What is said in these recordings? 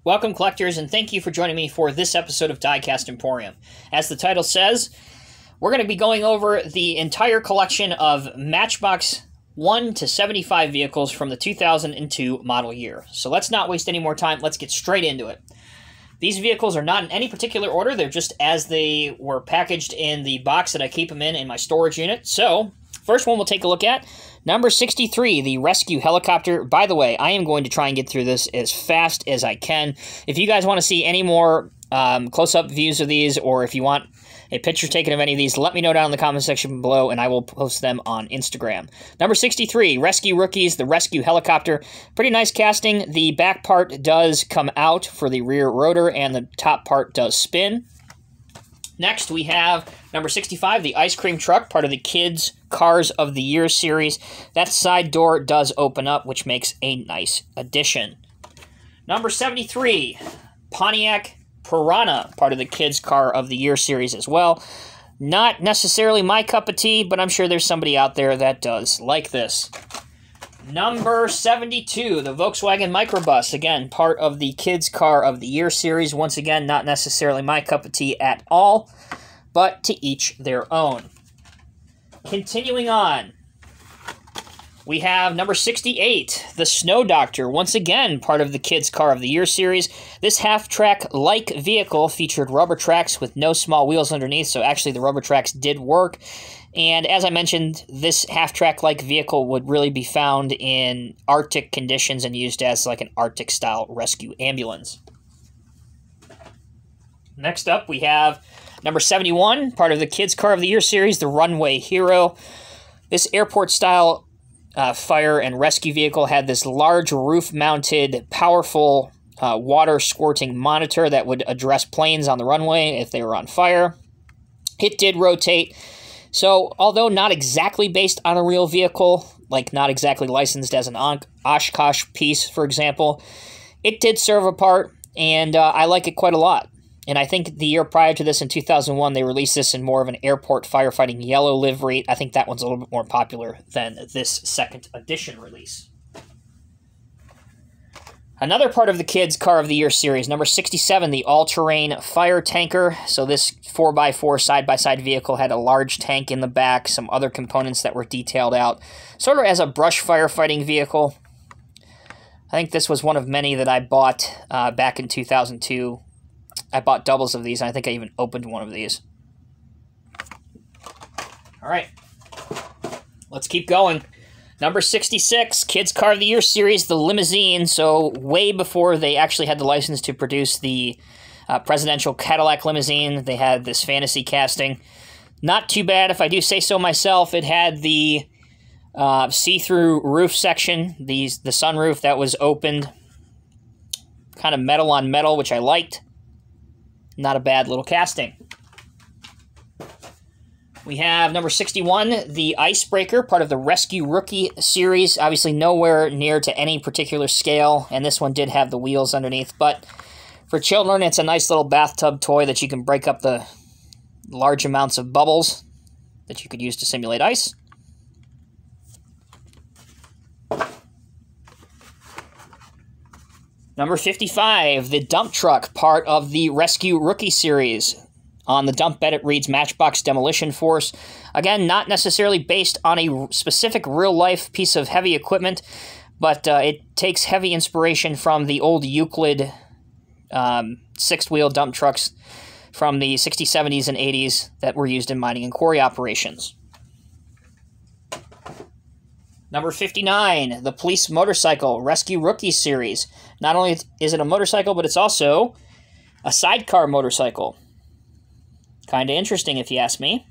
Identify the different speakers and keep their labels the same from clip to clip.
Speaker 1: Welcome, collectors, and thank you for joining me for this episode of Diecast Emporium. As the title says, we're going to be going over the entire collection of Matchbox 1 to 75 vehicles from the 2002 model year. So let's not waste any more time. Let's get straight into it. These vehicles are not in any particular order. They're just as they were packaged in the box that I keep them in my storage unit. So, first one we'll take a look at. Number 63, the Rescue Helicopter. By the way, I am going to try and get through this as fast as I can. If you guys want to see any more close-up views of these, or if you want a picture taken of any of these, let me know down in the comment section below, and I will post them on Instagram. Number 63, Rescue Rookies, the Rescue Helicopter. Pretty nice casting. The back part does come out for the rear rotor, and the top part does spin. Next, we have number 65, the Ice Cream Truck, part of the Kids Cars of the Year series. That side door does open up, which makes a nice addition. Number 73, Pontiac Piranha, part of the Kids Car of the Year series as well. Not necessarily my cup of tea, but I'm sure there's somebody out there that does like this. Number 72, the Volkswagen Microbus. Again, part of the Kids Car of the Year series. Once again, not necessarily my cup of tea at all, but to each their own. Continuing on, we have number 68, the Snow Doctor. Once again, part of the Kids Car of the Year series. This half-track-like vehicle featured rubber tracks with no small wheels underneath, so actually the rubber tracks did work. And as I mentioned, this half-track-like vehicle would really be found in Arctic conditions and used as like an Arctic-style rescue ambulance. Next up, we have number 71, part of the Kids Car of the Year series, the Runway Hero. This airport-style fire and rescue vehicle had this large roof-mounted, powerful water-squirting monitor that would address planes on the runway if they were on fire. It did rotate. So, although not exactly based on a real vehicle, like not exactly licensed as an Oshkosh piece, for example, it did serve a part, and I like it quite a lot. And I think the year prior to this, in 2001, they released this in more of an airport firefighting yellow livery. I think that one's a little bit more popular than this second edition release. Another part of the Kids Car of the Year series, number 67, the all-terrain fire tanker. So this 4x4 side-by-side vehicle had a large tank in the back, some other components that were detailed out, sort of as a brush firefighting vehicle. I think this was one of many that I bought back in 2002. I bought doubles of these, and I think I even opened one of these. All right, let's keep going. Number 66, Kids Car of the Year series, the Limousine. So way before they actually had the license to produce the presidential Cadillac limousine, they had this fantasy casting. Not too bad, if I do say so myself. It had the see-through roof section, the sunroof that was opened, kind of metal on metal, which I liked. Not a bad little casting. We have number 61, the Icebreaker, part of the Rescue Rookie series. Obviously nowhere near to any particular scale, and this one did have the wheels underneath. But for children, it's a nice little bathtub toy that you can break up the large amounts of bubbles that you could use to simulate ice. Number 55, the Dump Truck, part of the Rescue Rookie series. On the dump bed, it reads Matchbox Demolition Force. Again, not necessarily based on a specific real-life piece of heavy equipment, but it takes heavy inspiration from the old Euclid sixth-wheel dump trucks from the 60s, 70s, and 80s that were used in mining and quarry operations. Number 59, the Police Motorcycle Rescue Rookie series. Not only is it a motorcycle, but it's also a sidecar motorcycle. Kind of interesting, if you ask me.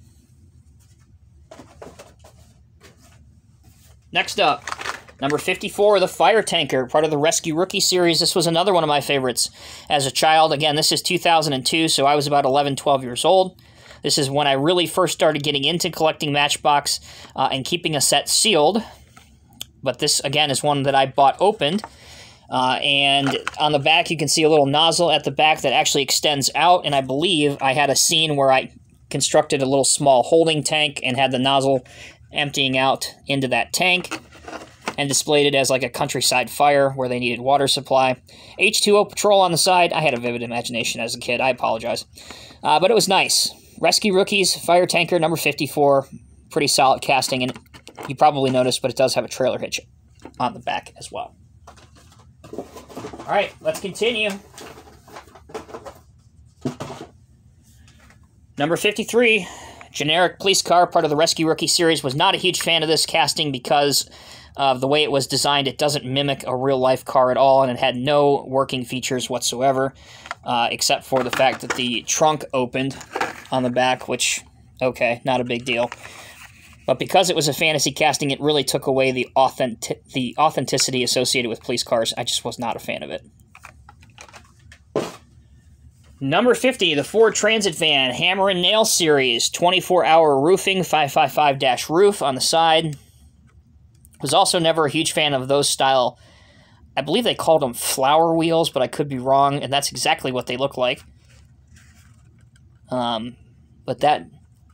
Speaker 1: Next up, number 54, the Fire Tanker, part of the Rescue Rookie series. This was another one of my favorites as a child. Again, this is 2002, so I was about 11, 12 years old. This is when I really first started getting into collecting Matchbox and keeping a set sealed. But this, again, is one that I bought opened. And on the back, you can see a little nozzle at the back that actually extends out, and I believe I had a scene where I constructed a little small holding tank and had the nozzle emptying out into that tank. and displayed it as like a countryside fire where they needed water supply. H2O patrol on the side. I had a vivid imagination as a kid. I apologize. But it was nice. Rescue Rookies, fire tanker, number 54. Pretty solid casting, and you probably noticed, but it does have a trailer hitch on the back as well. All right, let's continue. Number 53, generic police car, part of the Rescue Rookie series. Was not a huge fan of this casting because of the way it was designed. It doesn't mimic a real-life car at all, and it had no working features whatsoever, except for the fact that the trunk opened on the back, which, okay, not a big deal. But because it was a fantasy casting, it really took away the authenticity associated with police cars. I just was not a fan of it. Number 50, the Ford Transit Van, Hammer and Nail Series, 24-hour roofing, 555-roof on the side. Was also never a huge fan of those style. I believe they called them flower wheels, but I could be wrong, and that's exactly what they look like. But that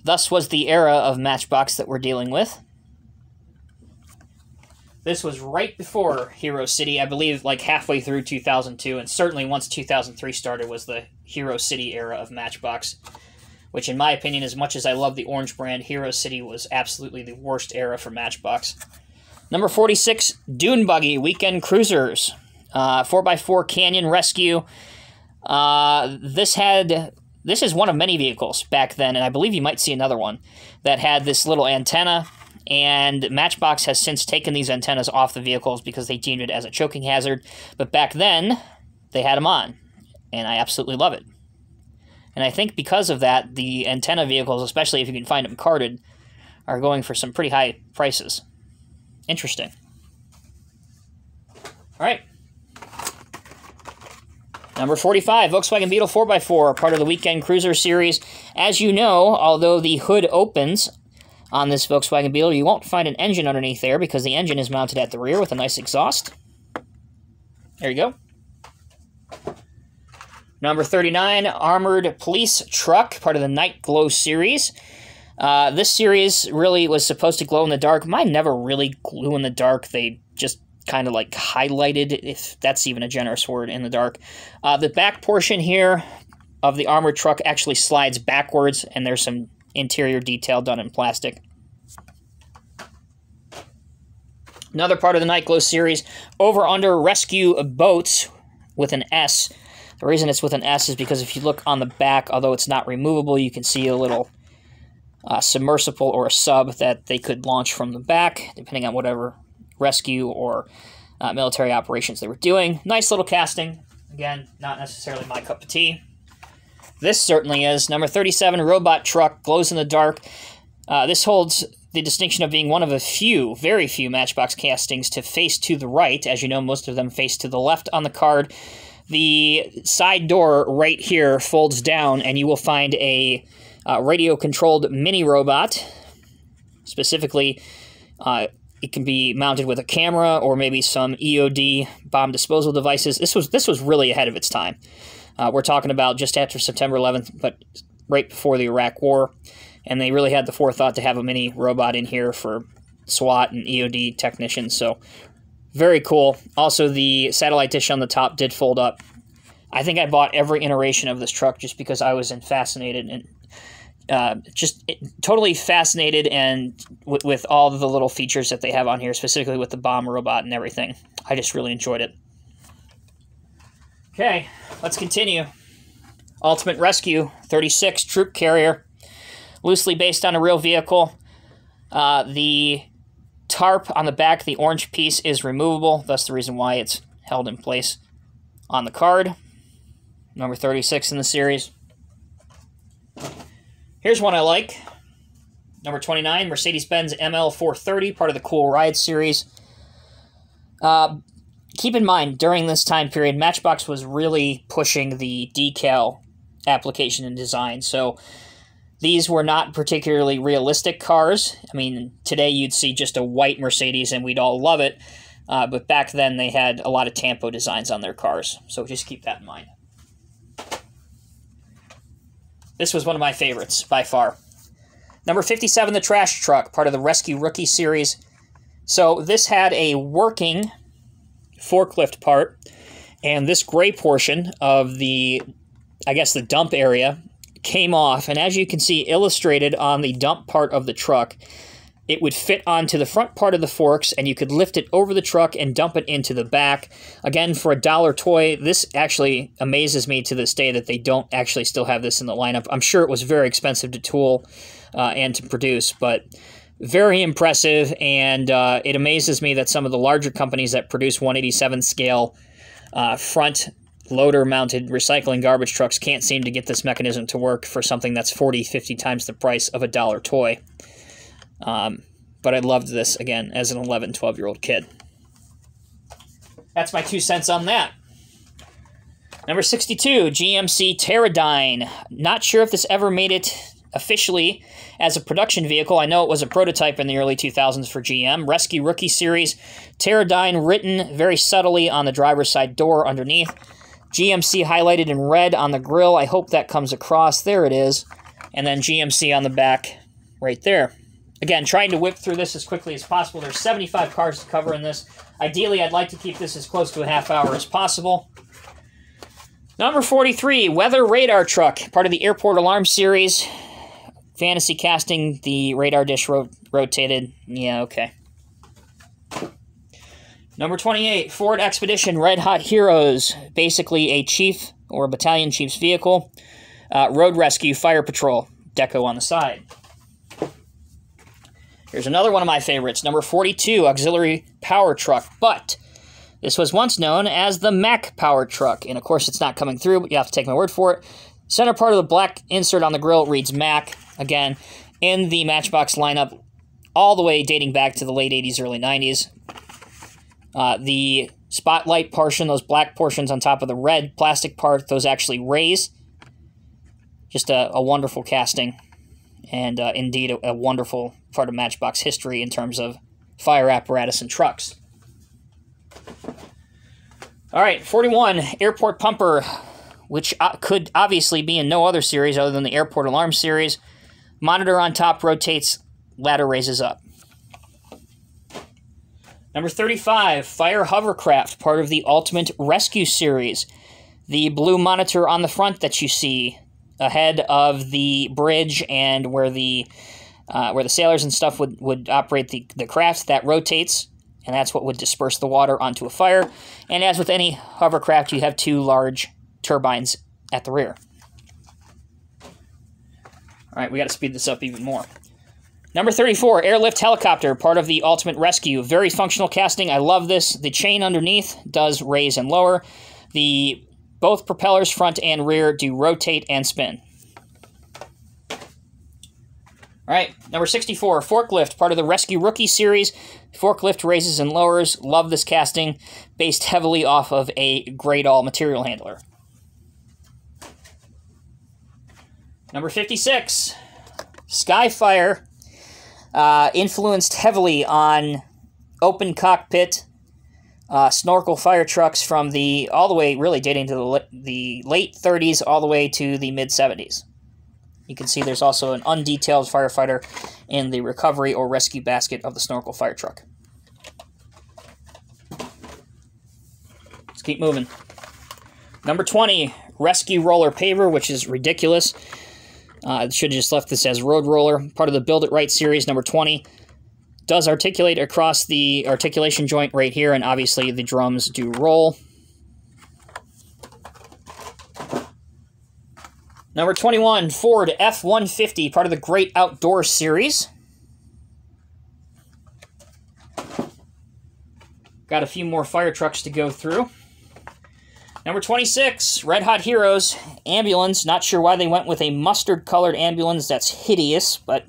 Speaker 1: thus was the era of Matchbox that we're dealing with. This was right before Hero City, I believe, like halfway through 2002, and certainly once 2003 started was the Hero City era of Matchbox, which in my opinion, as much as I love the orange brand, Hero City was absolutely the worst era for Matchbox. Number 46, Dune Buggy, Weekend Cruisers, 4x4 Canyon Rescue. This is one of many vehicles back then, and I believe you might see another one, that had this little antenna. And Matchbox has since taken these antennas off the vehicles because they deemed it as a choking hazard. But back then, they had them on, and I absolutely love it. And I think because of that, the antenna vehicles, especially if you can find them carded, are going for some pretty high prices. Interesting. All right. Number 45, Volkswagen Beetle 4x4, part of the Weekend Cruiser series. As you know, although the hood opens on this Volkswagen Beetle, you won't find an engine underneath there because the engine is mounted at the rear with a nice exhaust. There you go. Number 39, Armored Police Truck, part of the Night Glow series. This series really was supposed to glow in the dark. Mine never really glue in the dark. They just kind of like highlighted, if that's even a generous word, in the dark. The back portion here of the armored truck actually slides backwards, and there's some interior detail done in plastic. Another part of the Night Glow series, Over Under Rescue Boats with an S. The reason it's with an S is because if you look on the back, although it's not removable, you can see a little submersible or a sub that they could launch from the back, depending on whatever rescue or military operations they were doing. Nice little casting. Again, not necessarily my cup of tea. This certainly is. Number 37, Robot Truck, glows in the dark. This holds the distinction of being one of a few, very few Matchbox castings to face to the right. As you know, most of them face to the left on the card. The side door right here folds down, and you will find a radio-controlled mini-robot. Specifically, it can be mounted with a camera or maybe some EOD bomb disposal devices. This was really ahead of its time. We're talking about just after September 11th, but right before the Iraq War. And they really had the forethought to have a mini robot in here for SWAT and EOD technicians. So very cool. Also, the satellite dish on the top did fold up. I think I bought every iteration of this truck just because I was fascinated and totally fascinated and with all of the little features that they have on here, specifically with the bomb robot and everything. I just really enjoyed it. Okay, let's continue. Ultimate Rescue 36 Troop Carrier, loosely based on a real vehicle. The tarp on the back, the orange piece, is removable. That's the reason why it's held in place on the card. Number 36 in the series. Here's one I like. Number 29, Mercedes-Benz Ml430, part of the Cool Ride series. Keep in mind, during this time period, Matchbox was really pushing the decal application and design. So these were not particularly realistic cars. I mean, today you'd see just a white Mercedes and we'd all love it. But back then they had a lot of tampo designs on their cars. So just keep that in mind. This was one of my favorites, by far. Number 57, the Trash Truck, part of the Rescue Rookie series. So this had a working forklift part, and this gray portion of the, I guess, the dump area came off, and as you can see illustrated on the dump part of the truck, it would fit onto the front part of the forks, and you could lift it over the truck and dump it into the back. Again, for a dollar toy, this actually amazes me to this day that they don't actually still have this in the lineup. I'm sure it was very expensive to tool and to produce, but very impressive, and it amazes me that some of the larger companies that produce 1/87 scale front loader-mounted recycling garbage trucks can't seem to get this mechanism to work for something that's 40, 50 times the price of a dollar toy. But I loved this, again, as an 11, 12-year-old kid. That's my 2 cents on that. Number 62, GMC Pterodyne. Not sure if this ever made it officially as a production vehicle. I know it was a prototype in the early 2000s for GM. Rescue Rookie Series. Pterodyne written very subtly on the driver's side door underneath. GMC highlighted in red on the grille. I hope that comes across. There it is. And then GMC on the back right there. Again, trying to whip through this as quickly as possible. There's 75 cars to cover in this. Ideally, I'd like to keep this as close to a half hour as possible. Number 43, Weather Radar Truck, part of the Airport Alarm series. Fantasy casting, the radar dish rotated. Yeah, okay. Number 28, Ford Expedition Red Hot Heroes. Basically a chief or a battalion chief's vehicle. Road Rescue Fire Patrol. Deco on the side. Here's another one of my favorites, number 42, Auxiliary Power Truck, but this was once known as the Mack Power Truck, and of course it's not coming through, but you have to take my word for it. Center part of the black insert on the grille reads Mack, again, in the Matchbox lineup, all the way dating back to the late 80s, early 90s. The spotlight portion, those black portions on top of the red plastic part, those actually raise. Just a wonderful casting. And indeed, a wonderful part of Matchbox history in terms of fire apparatus and trucks. All right, 41, Airport Pumper, which could obviously be in no other series other than the Airport Alarm series. Monitor on top rotates, ladder raises up. Number 35, Fire Hovercraft, part of the Ultimate Rescue series. The blue monitor on the front that you see ahead of the bridge and where the sailors and stuff would operate the craft, that rotates, and that's what would disperse the water onto a fire. And as with any hovercraft, you have 2 large turbines at the rear. All right, we got to speed this up even more. Number 34, Airlift Helicopter, part of the Ultimate Rescue. Very functional casting. I love this. The chain underneath does raise and lower. Both propellers, front and rear, do rotate and spin. All right, number 64, Forklift, part of the Rescue Rookie series. Forklift raises and lowers. Love this casting, based heavily off of a Gradall material handler. Number 56, Skyfire, influenced heavily on open cockpit snorkel fire trucks from all the way, really dating to the late 30s all the way to the mid-70s. You can see there's also an undetailed firefighter in the recovery or rescue basket of the snorkel fire truck. Let's keep moving. Number 20, Rescue Roller Paver, which is ridiculous. Should have just left this as Road Roller. Part of the Build It Right series, number 20. Does articulate across the articulation joint right here, and obviously the drums do roll. Number 21, Ford F-150, part of the Great Outdoor series. Got a few more fire trucks to go through. Number 26, Red Hot Heroes, ambulance. Not sure why they went with a mustard-colored ambulance. That's hideous, but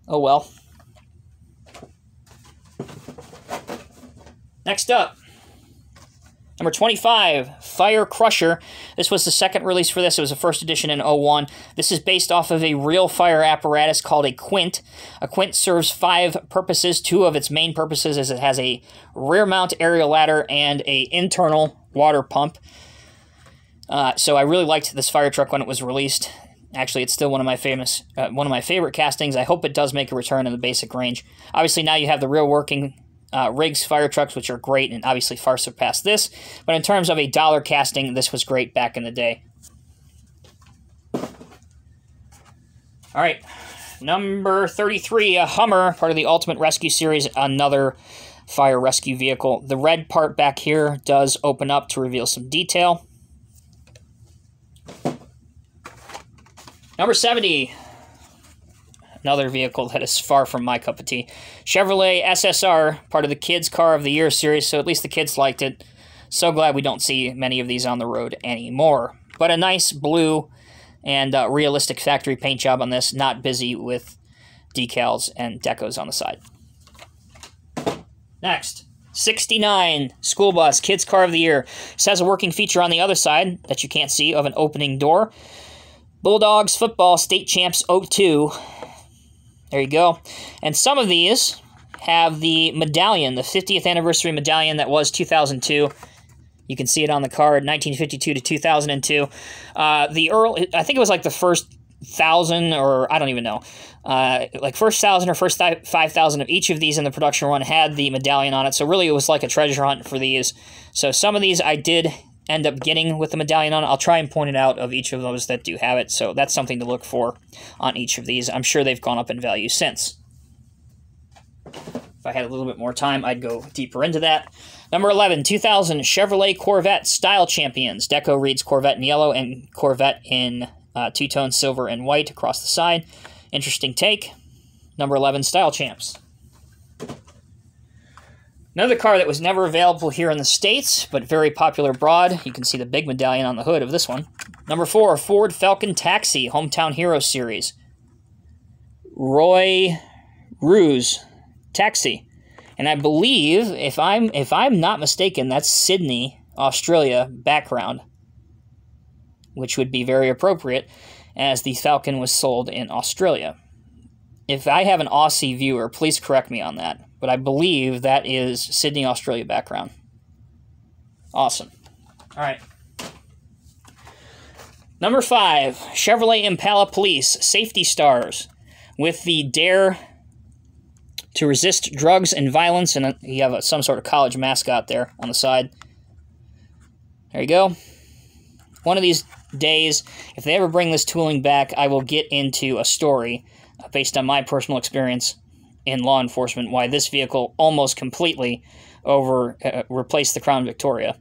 Speaker 1: oh well. Next up, number 25, Fire Crusher. This was the second release for this. It was a first edition in 01. This is based off of a real fire apparatus called a Quint. A Quint serves 5 purposes. 2 of its main purposes is it has a rear mount aerial ladder and an internal water pump. So I really liked this fire truck when it was released. Actually, it's still one of my favorite castings. I hope it does make a return in the basic range. Obviously, now you have the real working Riggs fire trucks, which are great and obviously far surpass this. But in terms of a dollar casting, this was great back in the day. All right, number 33, a Hummer, part of the Ultimate Rescue Series, another fire rescue vehicle. The red part back here does open up to reveal some detail. Number 70, another vehicle that is far from my cup of tea. Chevrolet SSR, part of the Kids Car of the Year series, so at least the kids liked it. So glad we don't see many of these on the road anymore. But a nice blue and realistic factory paint job on this, not busy with decals and decos on the side. Next, 69, School Bus, Kids Car of the Year. This has a working feature on the other side that you can't see of an opening door. Bulldogs Football State Champs 02. There you go. And some of these have the medallion, the 50th anniversary medallion that was 2002. You can see it on the card, 1952 to 2002. I think it was like the first 1,000, or I don't even know. Like first 1,000 or first 5,000 of each of these in the production run had the medallion on it. So really it was like a treasure hunt for these. So some of these I did end up getting with the medallion on it. I'll try and point it out of each of those that do have it. So that's something to look for on each of these. I'm sure they've gone up in value since. If I had a little bit more time, I'd go deeper into that. Number 11, 2000 Chevrolet Corvette Style Champions. Deco reads Corvette in yellow and Corvette in two-tone silver and white across the side. Interesting take. Number 11, Style Champs. Another car that was never available here in the States, but very popular abroad. You can see the big medallion on the hood of this one. Number 4, Ford Falcon Taxi, Hometown Hero Series. Roy Ruse Taxi. And I believe, if I'm not mistaken, that's Sydney, Australia background, which would be very appropriate, as the Falcon was sold in Australia. If I have an Aussie viewer, please correct me on that. But I believe that is Sydney, Australia background. Awesome. All right. Number 5, Chevrolet Impala Police Safety Stars with the Dare to Resist Drugs and Violence, and you have some sort of college mascot there on the side. There you go. One of these days, if they ever bring this tooling back, I will get into a story based on my personal experience in law enforcement, why this vehicle almost completely replaced the Crown Victoria.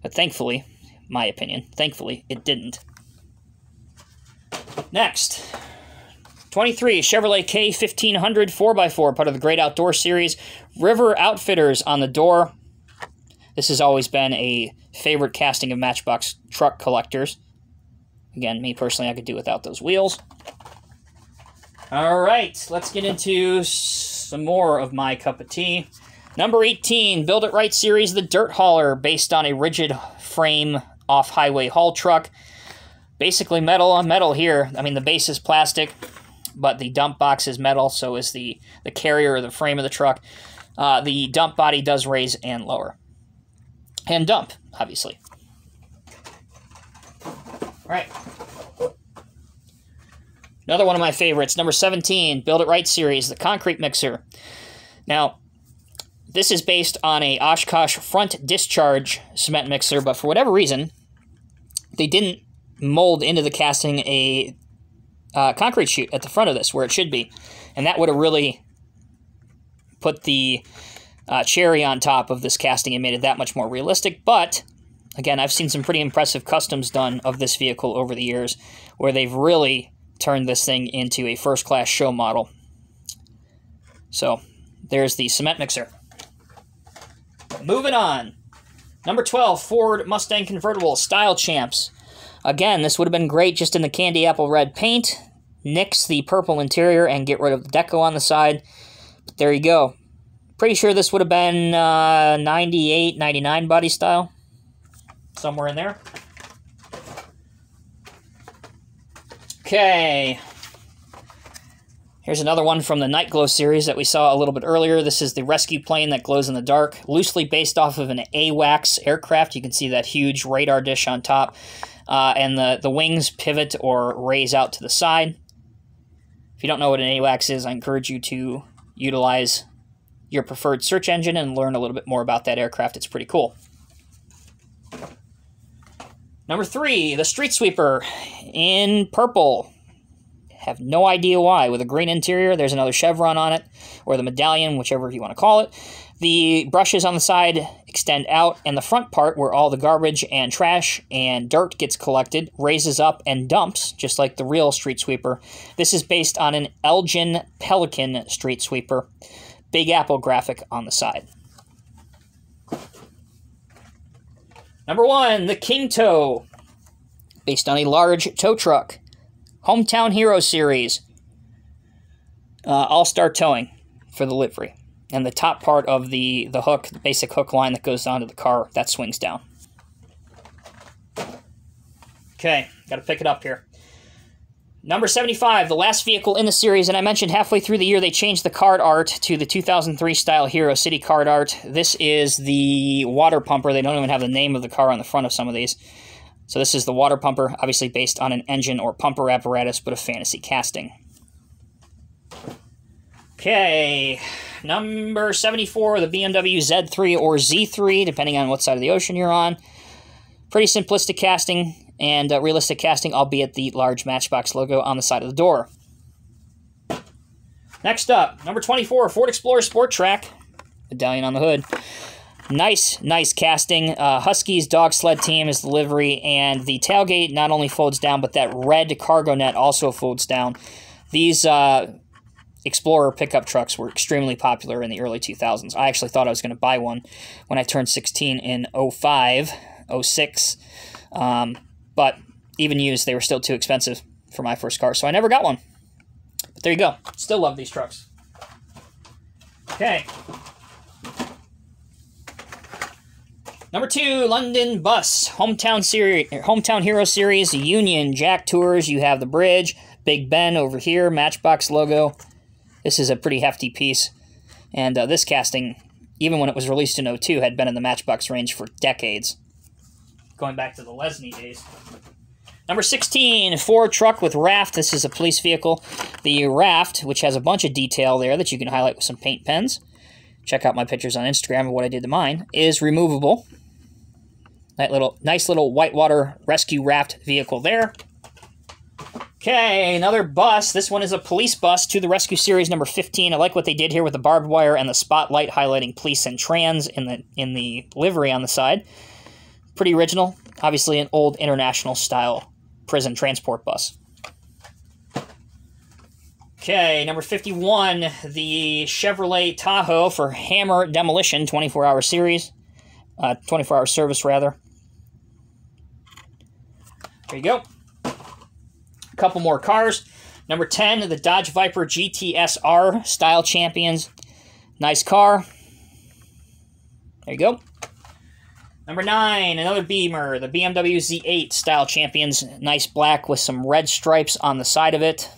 Speaker 1: But thankfully, my opinion, thankfully, it didn't. Next, 23, Chevrolet K1500 4x4, part of the Great Outdoor Series. River Outfitters on the door. This has always been a favorite casting of Matchbox truck collectors. Again, me personally, I could do without those wheels. All right, let's get into some more of my cup of tea. Number 18, Build It Right Series, the Dirt Hauler, based on a rigid frame off-highway haul truck. Basically metal on metal here. I mean, the base is plastic, but the dump box is metal, so is the carrier or the frame of the truck. The dump body does raise and lower. And dump, obviously. All right. Another one of my favorites, number 17, Build It Right Series, the Concrete Mixer. Now, this is based on a Oshkosh front discharge cement mixer, but for whatever reason, they didn't mold into the casting a concrete chute at the front of this, where it should be. And that would have really put the cherry on top of this casting and made it that much more realistic. But, again, I've seen some pretty impressive customs done of this vehicle over the years, where they've really turned this thing into a first-class show model. So, there's the cement mixer. Moving on. Number 12, Ford Mustang Convertible Style Champs. Again, this would have been great just in the candy apple red paint. Nix the purple interior and get rid of the deco on the side. But there you go. Pretty sure this would have been 98, 99 body style. Somewhere in there. Okay. Here's another one from the Night Glow series that we saw a little bit earlier. This is the rescue plane that glows in the dark, loosely based off of an AWACS aircraft. You can see that huge radar dish on top, and the wings pivot or raise out to the side. If you don't know what an AWACS is, I encourage you to utilize your preferred search engine and learn a little bit more about that aircraft. It's pretty cool. Number 3, the Street Sweeper in purple. Have no idea why. With a green interior, there's another chevron on it, or the medallion, whichever you want to call it. The brushes on the side extend out, and the front part, where all the garbage and trash and dirt gets collected, raises up and dumps, just like the real street sweeper. This is based on an Elgin Pelican street sweeper. Big Apple graphic on the side. Number 1, the King Tow, based on a large tow truck. Hometown Hero series. All-star towing for the livery. And the top part of the hook, the basic hook line that goes onto the car, that swings down. Okay, got to pick it up here. Number 75, the last vehicle in the series, and I mentioned halfway through the year they changed the card art to the 2003 style Hero City card art. This is the water pumper. They don't even have the name of the car on the front of some of these. So this is the water pumper, obviously based on an engine or pumper apparatus, but a fantasy casting. Okay, number 74, the BMW Z3 or Z3, depending on what side of the ocean you're on. Pretty simplistic casting and realistic casting, albeit the large Matchbox logo on the side of the door. Next up, number 24, Ford Explorer Sport Track, medallion on the hood. Nice casting. Husky's dog sled team is the livery, and the tailgate not only folds down, but that red cargo net also folds down. These Explorer pickup trucks were extremely popular in the early 2000s. I actually thought I was going to buy one when I turned 16 in 05, 06. But even used, they were still too expensive for my first car, so I never got one. But there you go. Still love these trucks. Okay. Number 2, London Bus, Hometown Hero Series, Union Jack Tours. You have the bridge, Big Ben over here, Matchbox logo. This is a pretty hefty piece. And this casting, even when it was released in 02, had been in the Matchbox range for decades. Going back to the Lesney days. Number 16, Ford truck with Raft. This is a police vehicle. The Raft, which has a bunch of detail there that you can highlight with some paint pens. Check out my pictures on Instagram of what I did to mine. Is removable. That nice little whitewater rescue raft vehicle there. Okay, another bus. This one is a police bus to the Rescue Series number 15. I like what they did here with the barbed wire and the spotlight highlighting police and trans in the livery on the side. Pretty original. Obviously an old international style prison transport bus. Okay, number 51, the Chevrolet Tahoe for Hammer Demolition 24-hour series. 24-hour service, rather. There you go. A couple more cars. Number 10, the Dodge Viper GTSR Style Champions. Nice car. There you go. Number 9, another Beamer, the Bmw Z8 Style Champions. Nice black with some red stripes on the side of it.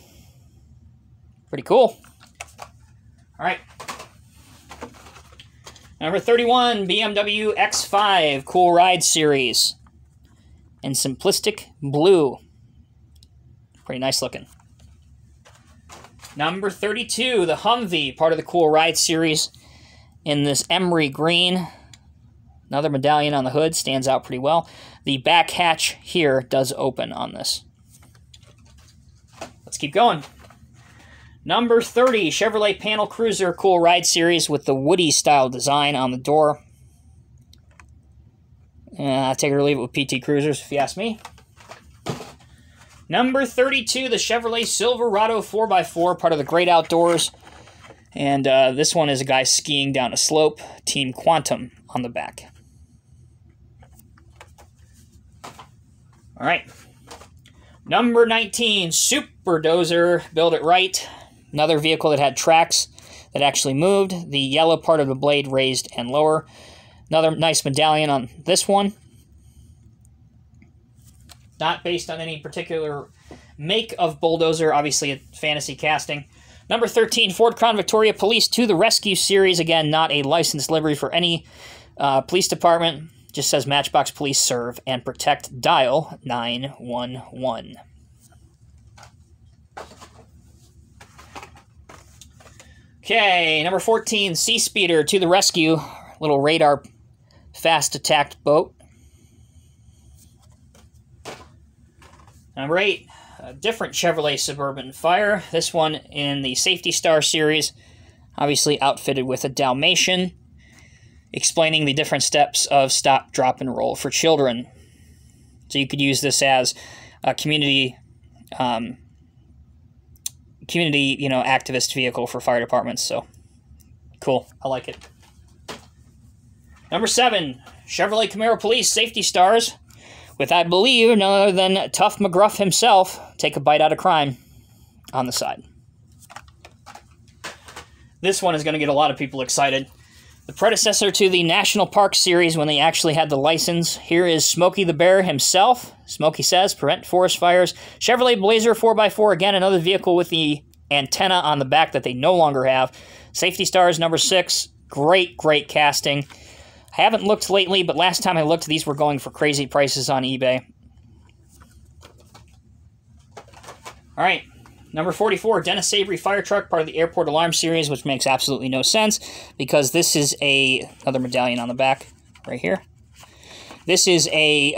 Speaker 1: Pretty cool. All right. Number 31, BMW X5 Cool Ride Series in simplistic blue. Pretty nice looking. Number 32, the Humvee, part of the Cool Ride Series in this emery green. Another medallion on the hood, stands out pretty well. The back hatch here does open on this. Let's keep going. Number 30, Chevrolet Panel Cruiser Cool Ride Series with the Woody-style design on the door. Take it or leave it with PT Cruisers, if you ask me. Number 32, the Chevrolet Silverado 4x4, part of the Great Outdoors. And this one is a guy skiing down a slope, Team Quantum on the back. All right. Number 19, Super Dozer, Build It Right. Another vehicle that had tracks that actually moved. The yellow part of the blade raised and lower. Another nice medallion on this one. Not based on any particular make of bulldozer, obviously a fantasy casting. Number 13, Ford Crown Victoria Police to the Rescue series. Again, not a licensed livery for any police department. Just says Matchbox Police serve and protect. Dial 911. Okay, number 14, Sea Speeder to the rescue. Little radar fast attacked boat. Number 8, a different Chevrolet Suburban Fire. This one in the Safety Star series, obviously outfitted with a Dalmatian, explaining the different steps of stop, drop, and roll for children. So you could use this as a community activist vehicle for fire departments. So cool, I like it. Number 7, Chevrolet Camaro Police Safety Stars, with, I believe, none other than Tough McGruff himself, take a bite out of crime on the side. This one is going to get a lot of people excited. The predecessor to the National Park series when they actually had the license. Here is Smokey the Bear himself. Smokey says, prevent forest fires. Chevrolet Blazer 4x4, again, another vehicle with the antenna on the back that they no longer have. Safety Stars, number 6. Great, great casting. I haven't looked lately, but last time I looked, these were going for crazy prices on eBay. All right, number 44, Dennis Avery Fire Truck, part of the Airport Alarm series, which makes absolutely no sense because this is another medallion on the back right here. This is a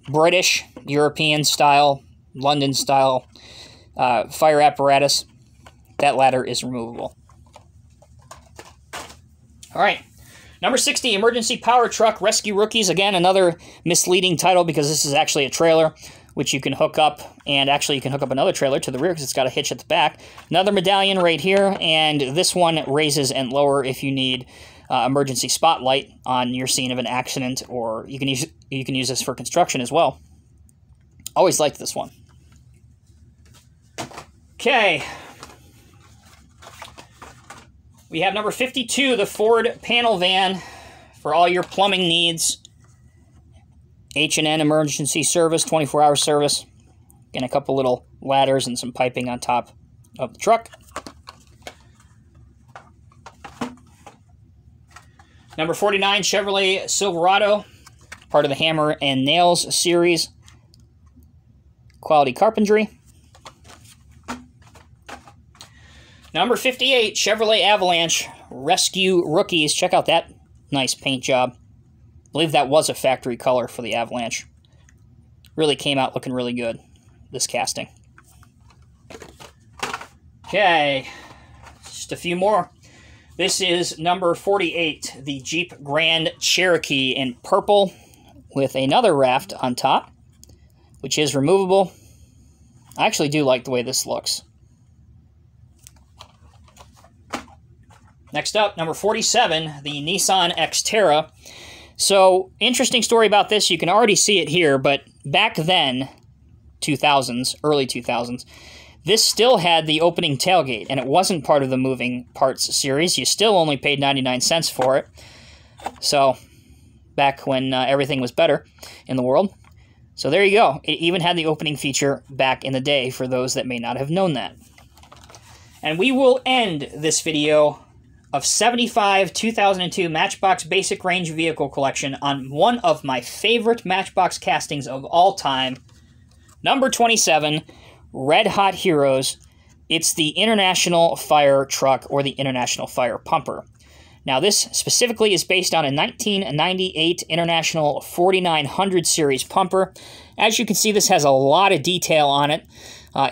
Speaker 1: British, European-style, London-style fire apparatus. That ladder is removable. All right. Number 60, Emergency Power Truck Rescue Rookies. Again, another misleading title because this is actually a trailer, which you can hook up, and actually you can hook up another trailer to the rear because it's got a hitch at the back. Another medallion right here, and this one raises and lower if you need emergency spotlight on your scene of an accident, or you can use this for construction as well. Always liked this one. Okay. We have number 52, the Ford panel van for all your plumbing needs. H&N emergency service, 24-hour service. And a couple little ladders and some piping on top of the truck. Number 49, Chevrolet Silverado, part of the Hammer and Nails series. Quality carpentry. Number 58, Chevrolet Avalanche Rescue Rookies. Check out that nice paint job. I believe that was a factory color for the Avalanche. Really came out looking really good, this casting. Okay, just a few more. This is number 48, the Jeep Grand Cherokee in purple with another raft on top, which is removable. I actually do like the way this looks. Next up, number 47, the Nissan Xterra. So, interesting story about this. You can already see it here, but back then, 2000s, early 2000s, this still had the opening tailgate, and it wasn't part of the moving parts series. You still only paid 99 cents for it. So, back when everything was better in the world. So there you go. It even had the opening feature back in the day for those that may not have known that. And we will end this video of 75 2002 Matchbox Basic Range Vehicle Collection on one of my favorite Matchbox castings of all time. Number 27, Red Hot Heroes. It's the International Fire Truck or the International Fire Pumper. Now this specifically is based on a 1998 International 4900 series pumper. As you can see, this has a lot of detail on it.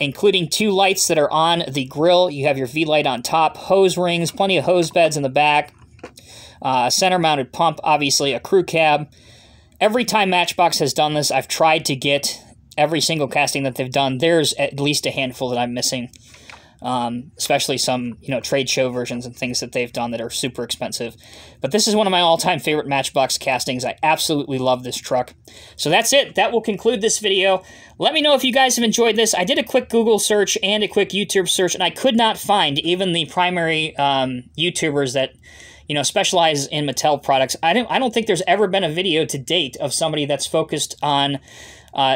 Speaker 1: Including 2 lights that are on the grill. You have your V-light on top, hose rings, plenty of hose beds in the back, center-mounted pump, obviously a crew cab. Every time Matchbox has done this, I've tried to get every single casting that they've done. There's at least a handful that I'm missing, especially some trade show versions and things that they've done that are super expensive. But this is one of my all-time favorite Matchbox castings. I absolutely love this truck. So that's it. That will conclude this video. Let me know if you guys have enjoyed this. I did a quick Google search and a quick YouTube search, and I could not find even the primary YouTubers that specialize in Mattel products. I don't think there's ever been a video to date of somebody that's focused on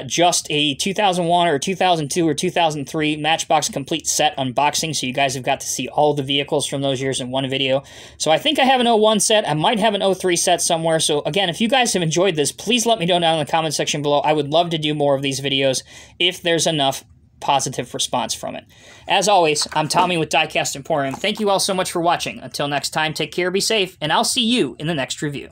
Speaker 1: just a 2001 or 2002 or 2003 Matchbox complete set unboxing, so you guys have got to see all the vehicles from those years in one video. So I think I have an 01 set. I might have an 03 set somewhere. So again, if you guys have enjoyed this, please let me know down in the comment section below. I would love to do more of these videos if there's enough positive response from it. As always, I'm Tommy with Diecast Emporium. Thank you all so much for watching. Until next time, take care, be safe, and I'll see you in the next review.